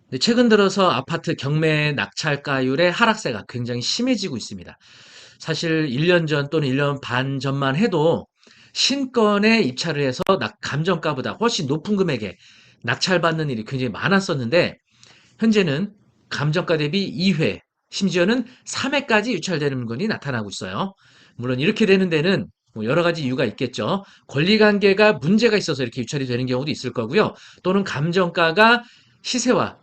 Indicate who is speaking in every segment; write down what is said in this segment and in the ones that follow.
Speaker 1: 네, 최근 들어서 아파트 경매 낙찰가율의 하락세가 굉장히 심해지고 있습니다. 사실 1년 전 또는 1년 반 전만 해도 신건에 입찰을 해서 감정가보다 훨씬 높은 금액에 낙찰받는 일이 굉장히 많았었는데 현재는 감정가 대비 2회, 심지어는 3회까지 유찰되는 물건이 나타나고 있어요. 물론 이렇게 되는 데는 뭐 여러 가지 이유가 있겠죠. 권리관계가 문제가 있어서 이렇게 유찰이 되는 경우도 있을 거고요. 또는 감정가가 시세와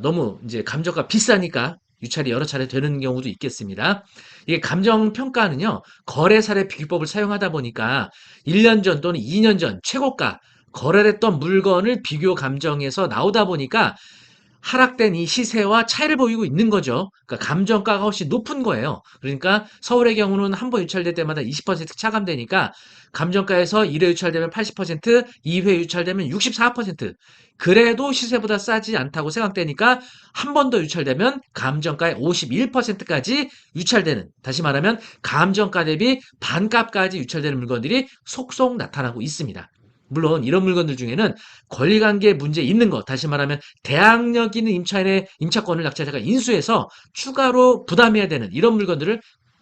Speaker 1: 너무 이제 감정가 비싸니까 유찰이 여러 차례 되는 경우도 있겠습니다. 이게 감정평가는요, 거래사례 비교법을 사용하다 보니까 1년 전 또는 2년 전 최고가 거래됐던 물건을 비교 감정해서 나오다 보니까 하락된 이 시세와 차이를 보이고 있는 거죠. 그러니까 감정가가 훨씬 높은 거예요. 그러니까 서울의 경우는 한 번 유찰될 때마다 20% 차감되니까 감정가에서 1회 유찰되면 80%, 2회 유찰되면 64%. 그래도 시세보다 싸지 않다고 생각되니까 한 번 더 유찰되면 감정가의 51%까지 유찰되는, 다시 말하면 감정가 대비 반값까지 유찰되는 물건들이 속속 나타나고 있습니다. 물론 이런 물건들 중에는 권리관계 문제 있는 것, 다시 말하면 대항력 있는 임차권을 낙찰자가 인수해서 추가로 부담해야 되는 이런 물건들을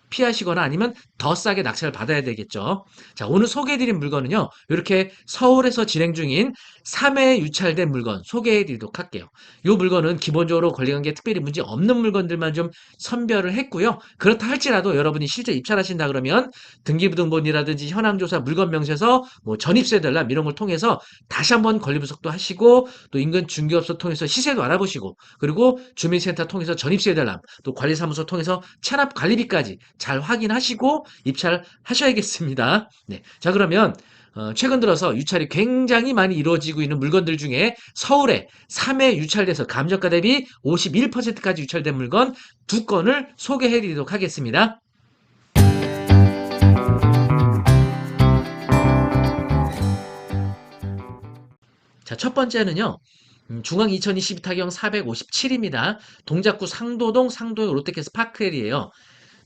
Speaker 1: 피하시거나 아니면 더 싸게 낙찰을 받아야 되겠죠. 자, 오늘 소개해드린 물건은요, 이렇게 서울에서 진행 중인 3회 유찰된 물건 소개해드리도록 할게요. 이 물건은 기본적으로 권리관계 특별히 문제 없는 물건들만 좀 선별을 했고요. 그렇다 할지라도 여러분이 실제 입찰하신다 그러면 등기부등본이라든지 현황조사 물건명세서 뭐 전입세대람 이런 걸 통해서 다시 한번 권리분석도 하시고 또 인근 중개업소 통해서 시세도 알아보시고 그리고 주민센터 통해서 전입세대람 또 관리사무소 통해서 체납 관리비까지 잘 확인하시고 입찰하셔야겠습니다. 네. 자, 그러면 최근 들어서 유찰이 굉장히 많이 이루어지고 있는 물건들 중에 서울에 3회 유찰돼서 감정가 대비 51%까지 유찰된 물건 두 건을 소개해 드리도록 하겠습니다. 자, 첫 번째는요. 중앙 2022 타경 457입니다. 동작구 상도동 상도역 롯데캐슬 파크엘이에요.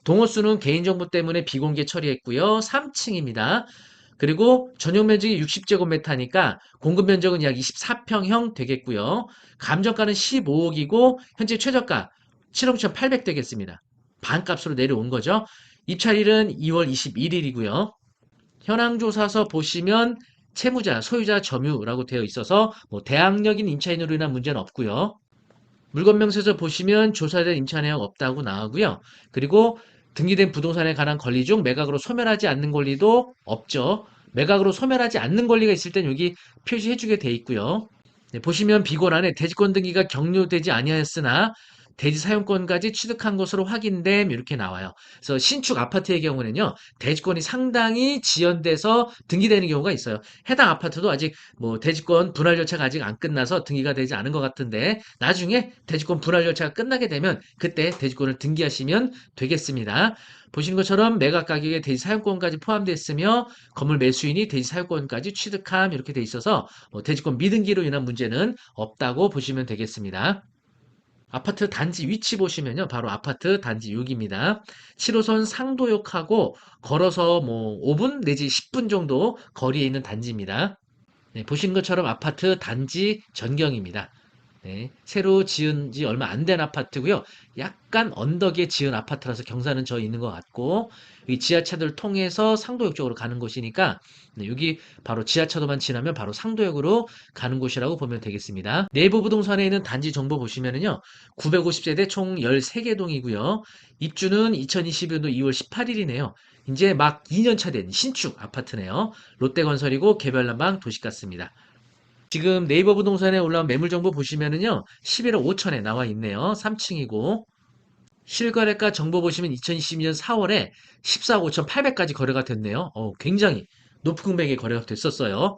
Speaker 1: 동호수는 개인정보 때문에 비공개 처리했고요. 3층입니다. 그리고 전용 면적이 60제곱미터니까 공급 면적은 약 24평형 되겠고요. 감정가는 15억이고 현재 최저가 7억 1,800 되겠습니다. 반값으로 내려온 거죠. 입찰일은 2월 21일이고요. 현황조사서 보시면 채무자, 소유자, 점유라고 되어 있어서 뭐 대항력인 임차인으로 인한 문제는 없고요. 물건명세서 보시면 조사된 임차 내역 없다고 나오고요. 그리고 등기된 부동산에 관한 권리 중 매각으로 소멸하지 않는 권리도 없죠. 매각으로 소멸하지 않는 권리가 있을 땐 여기 표시해주게 돼 있고요. 네, 보시면 비고란에 대지권 등기가 경료되지 아니하였으나 대지 사용권까지 취득한 것으로 확인됨 이렇게 나와요. 그래서 신축 아파트의 경우는요. 대지권이 상당히 지연돼서 등기되는 경우가 있어요. 해당 아파트도 아직 뭐 대지권 분할 절차가 아직 안 끝나서 등기가 되지 않은 것 같은데 나중에 대지권 분할 절차가 끝나게 되면 그때 대지권을 등기하시면 되겠습니다. 보시는 것처럼 매각 가격에 대지 사용권까지 포함되어 있으며 건물 매수인이 대지 사용권까지 취득함 이렇게 돼 있어서 대지권 미등기로 인한 문제는 없다고 보시면 되겠습니다. 아파트 단지 위치 보시면요. 바로 아파트 단지 6입니다. 7호선 상도역하고 걸어서 뭐 5분 내지 10분 정도 거리에 있는 단지입니다. 네, 보신 것처럼 아파트 단지 전경입니다. 네, 새로 지은 지 얼마 안 된 아파트고요. 약간 언덕에 지은 아파트라서 경사는 저 있는 것 같고 이 지하차도를 통해서 상도역 쪽으로 가는 곳이니까 네, 여기 바로 지하차도만 지나면 바로 상도역으로 가는 곳이라고 보면 되겠습니다. 내부 부동산에 있는 단지 정보 보시면은요. 950세대 총 13개 동이고요. 입주는 2022년도 2월 18일이네요. 이제 막 2년 차 된 신축 아파트네요. 롯데건설이고 개별난방 도시가스입니다. 지금 네이버 부동산에 올라온 매물 정보 보시면은요. 11억 5천에 나와 있네요. 3층이고. 실거래가 정보 보시면 2022년 4월에 14억 5천 8백까지 거래가 됐네요. 굉장히 높은 금액에 거래가 됐었어요.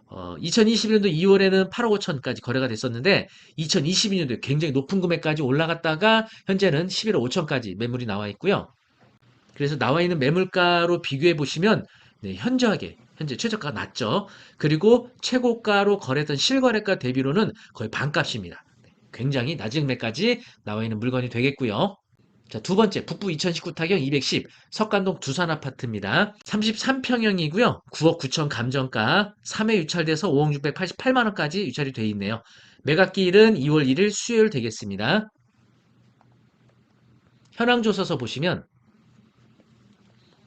Speaker 1: 2021년도 2월에는 8억 5천까지 거래가 됐었는데 2022년도에 굉장히 높은 금액까지 올라갔다가 현재는 11억 5천까지 매물이 나와 있고요. 그래서 나와 있는 매물가로 비교해 보시면 네, 현재 최저가가 낮죠. 그리고 최고가로 거래했던 실거래가 대비로는 거의 반값입니다. 네, 굉장히 낮은 금액까지 나와 있는 물건이 되겠고요. 자, 두 번째, 북부 2019 타경 210, 석간동 두산 아파트입니다. 33평형이고요. 9억 9천 감정가, 3회 유찰돼서 5억 688만 원까지 유찰이 돼 있네요. 매각기일은 2월 1일 수요일 되겠습니다. 현황조사서 보시면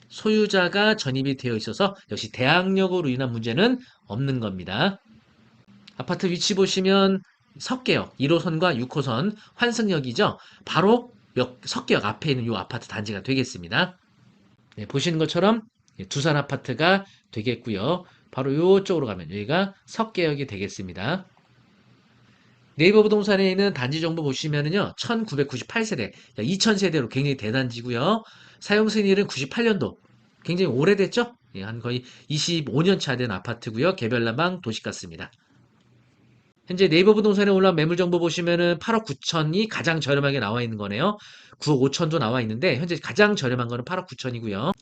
Speaker 1: 소유자가 전입이 되어 있어서 역시 대항력으로 인한 문제는 없는 겁니다. 아파트 위치 보시면 석계역 1호선과 6호선 환승역이죠. 바로 석계역 앞에 있는 이 아파트 단지가 되겠습니다. 네, 보시는 것처럼 두산 아파트가 되겠고요. 바로 이쪽으로 가면 여기가 석계역이 되겠습니다. 네이버 부동산에 있는 단지 정보 보시면은요, 1998세대, 2000세대로 굉장히 대단지고요. 사용 승일은 98년도, 굉장히 오래됐죠? 예, 한 거의 25년 차 된 아파트고요. 개별난방 도시가스입니다. 현재 네이버 부동산에 올라온 매물 정보 보시면은 8억 9천이 가장 저렴하게 나와 있는 거네요. 9억 5천도 나와 있는데 현재 가장 저렴한 거는 8억 9천이고요.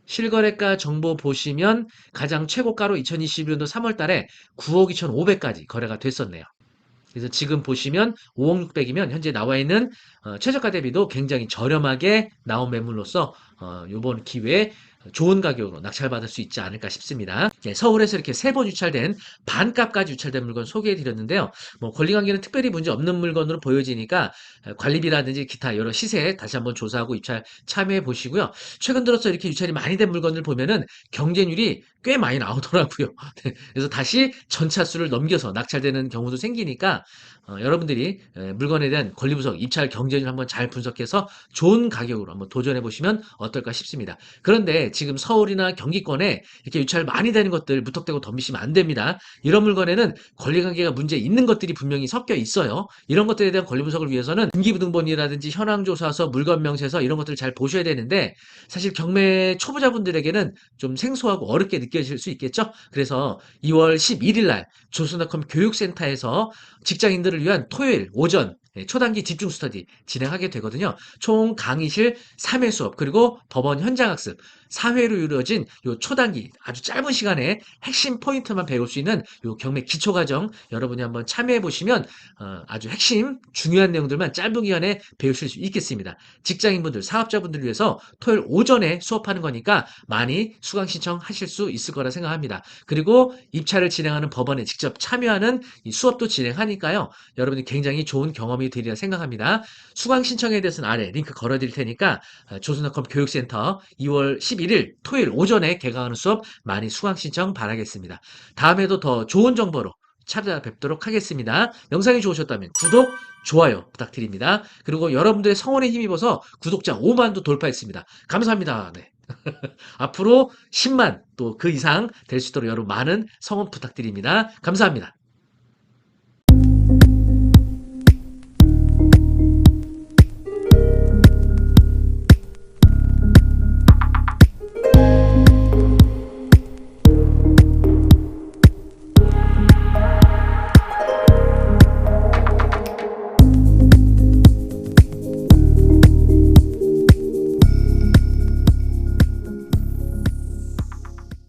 Speaker 1: 실거래가 정보 보시면 가장 최고가로 2021년도 3월 달에 9억 2,500까지 거래가 됐었네요. 그래서 지금 보시면 5억 600이면 현재 나와 있는 최저가 대비도 굉장히 저렴하게 나온 매물로서 이번 기회에 좋은 가격으로 낙찰받을 수 있지 않을까 싶습니다. 네, 서울에서 이렇게 세 번 유찰된 반값까지 유찰된 물건 소개해 드렸는데요. 뭐 권리관계는 특별히 문제 없는 물건으로 보여지니까 관리비라든지 기타 여러 시세 다시 한번 조사하고 입찰 참여해 보시고요. 최근 들어서 이렇게 유찰이 많이 된 물건을 보면은 경쟁률이 꽤 많이 나오더라고요. 네, 그래서 다시 전차수를 넘겨서 낙찰되는 경우도 생기니까 여러분들이 물건에 대한 권리분석, 입찰 경쟁률 한번 잘 분석해서 좋은 가격으로 한번 도전해 보시면 어떨까 싶습니다. 그런데 지금 서울이나 경기권에 이렇게 유찰 많이 되는 것들 무턱대고 덤비시면 안 됩니다. 이런 물건에는 권리관계가 문제 있는 것들이 분명히 섞여 있어요. 이런 것들에 대한 권리 분석을 위해서는 등기부등본이라든지 현황조사서, 물건명세서 이런 것들을 잘 보셔야 되는데 사실 경매 초보자분들에게는 좀 생소하고 어렵게 느껴질 수 있겠죠. 그래서 2월 11일 날 조선닷컴 교육센터에서 직장인들을 위한 토요일 오전 초단기 집중 스터디 진행하게 되거든요. 총 강의실 3회 수업 그리고 법원 현장학습 4회로 이루어진 요 초단기 아주 짧은 시간에 핵심 포인트만 배울 수 있는 요 경매 기초과정 여러분이 한번 참여해 보시면 아주 핵심 중요한 내용들만 짧은 기간에 배우실 수 있겠습니다. 직장인분들, 사업자분들을 위해서 토요일 오전에 수업하는 거니까 많이 수강 신청하실 수 있을 거라 생각합니다. 그리고 입찰을 진행하는 법원에 직접 참여하는 이 수업도 진행하니까요. 여러분이 굉장히 좋은 경험이 되리라 생각합니다. 수강 신청에 대해서는 아래 링크 걸어드릴 테니까 조선닷컴 교육센터 2월 11일 토요일 오전에 개강하는 수업 많이 수강 신청 바라겠습니다. 다음에도 더 좋은 정보로 찾아뵙도록 하겠습니다. 영상이 좋으셨다면 구독, 좋아요 부탁드립니다. 그리고 여러분들의 성원에 힘입어서 구독자 5만도 돌파했습니다. 감사합니다. 네. 앞으로 10만 또 그 이상 될 수 있도록 여러분 많은 성원 부탁드립니다. 감사합니다.